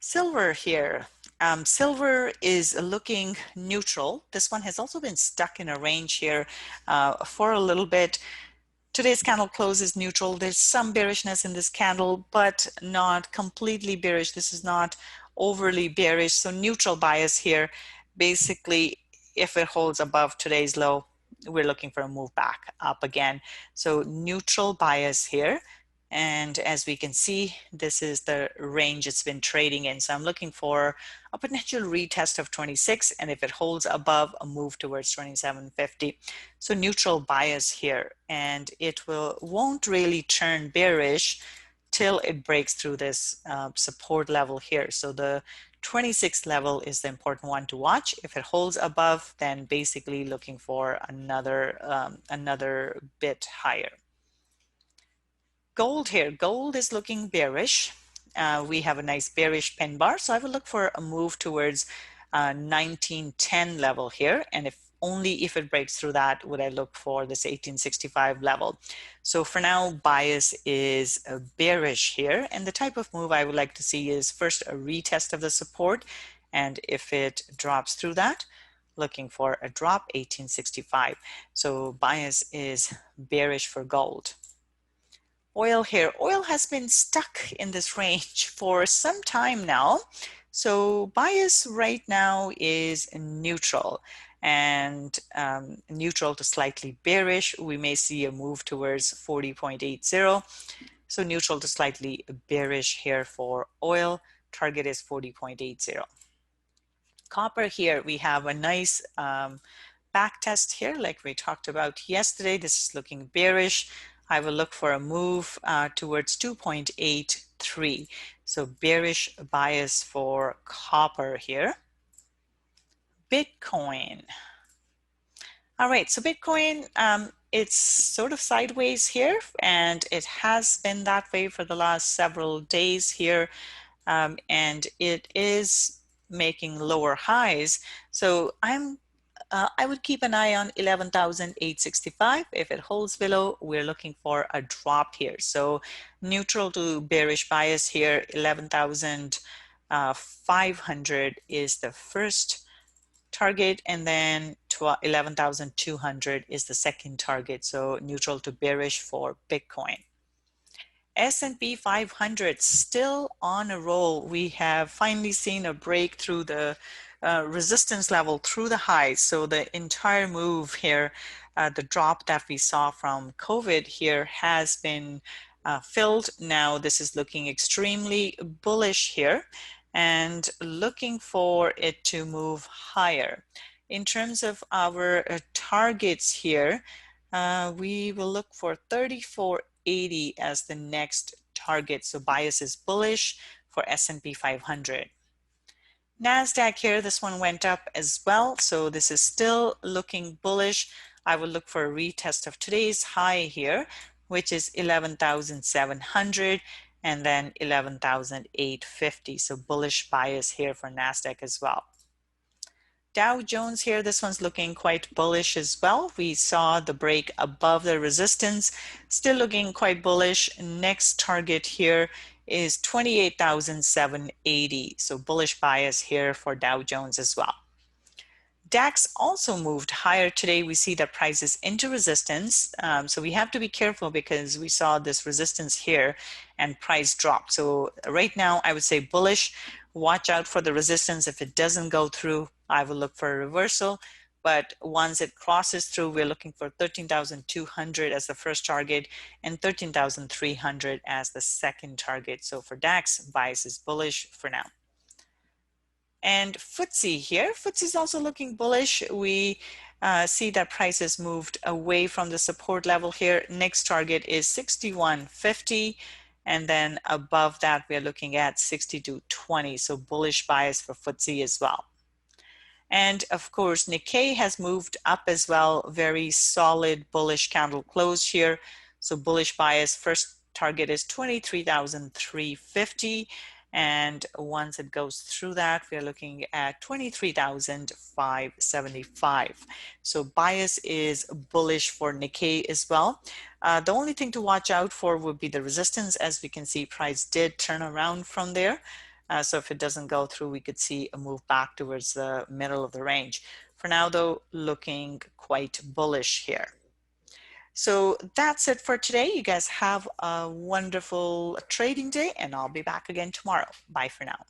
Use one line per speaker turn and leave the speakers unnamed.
Silver here. Silver is looking neutral. This one has also been stuck in a range here for a little bit. Today's candle closes neutral. There's some bearishness in this candle, but not completely bearish. This is not overly bearish. So neutral bias here. Basically, if it holds above today's low, we're looking for a move back up again. So neutral bias here. And as we can see, this is the range it's been trading in. So I'm looking for a potential retest of 26. And if it holds above, a move towards 27.50. So neutral bias here. And it won't really turn bearish till it breaks through this support level here. So the 26 level is the important one to watch. If it holds above, then basically looking for another bit higher. Gold here. Gold is looking bearish. We have a nice bearish pin bar. So I would look for a move towards 1910 level here. And only if it breaks through that would I look for this 1865 level. So for now, bias is bearish here. And the type of move I would like to see is first a retest of the support. And if it drops through that, looking for a drop 1865. So bias is bearish for gold. Oil here. Oil has been stuck in this range for some time now. So bias right now is neutral and neutral to slightly bearish. We may see a move towards 40.80. So neutral to slightly bearish here for oil. Target is 40.80. Copper here, we have a nice back test here like we talked about yesterday. This is looking bearish. I will look for a move towards 2.83. So bearish bias for copper here. Bitcoin. All right, so Bitcoin, it's sort of sideways here, and it has been that way for the last several days here, and it is making lower highs. So I would keep an eye on 11,865. If it holds below, we're looking for a drop here. So neutral to bearish bias here, 11,500 is the first target, and then 11,200 is the second target. So neutral to bearish for Bitcoin. S&P 500 still on a roll. We have finally seen a break through the resistance level through the highs. So the entire move here, the drop that we saw from COVID here has been filled. Now this is looking extremely bullish here and looking for it to move higher. In terms of our targets here, we will look for 3480 as the next target. So bias is bullish for S&P 500. Nasdaq here, this one went up as well. So this is still looking bullish. I will look for a retest of today's high here, which is 11,700 and then 11,850. So bullish bias here for Nasdaq as well. Dow Jones here, this one's looking quite bullish as well. We saw the break above the resistance, still looking quite bullish. Next target here is 28,780. So bullish bias here for Dow Jones as well. DAX also moved higher today. We see that price is into resistance. So we have to be careful because we saw this resistance here and price dropped. So right now I would say bullish. Watch out for the resistance. If it doesn't go through, I will look for a reversal. But once it crosses through, we're looking for 13,200 as the first target and 13,300 as the second target. So for DAX, bias is bullish for now. And FTSE here, FTSE is also looking bullish. We see that prices moved away from the support level here. Next target is 61.50. And then above that, we're looking at 62.20. So bullish bias for FTSE as well. And of course, Nikkei has moved up as well. Very solid bullish candle close here. So bullish bias, first target is 23,350. And once it goes through that, we're looking at 23,575. So bias is bullish for Nikkei as well. The only thing to watch out for would be the resistance. As we can see, price did turn around from there. So if it doesn't go through, we could see a move back towards the middle of the range. For now, though, looking quite bullish here. So that's it for today. You guys have a wonderful trading day, and I'll be back again tomorrow. Bye for now.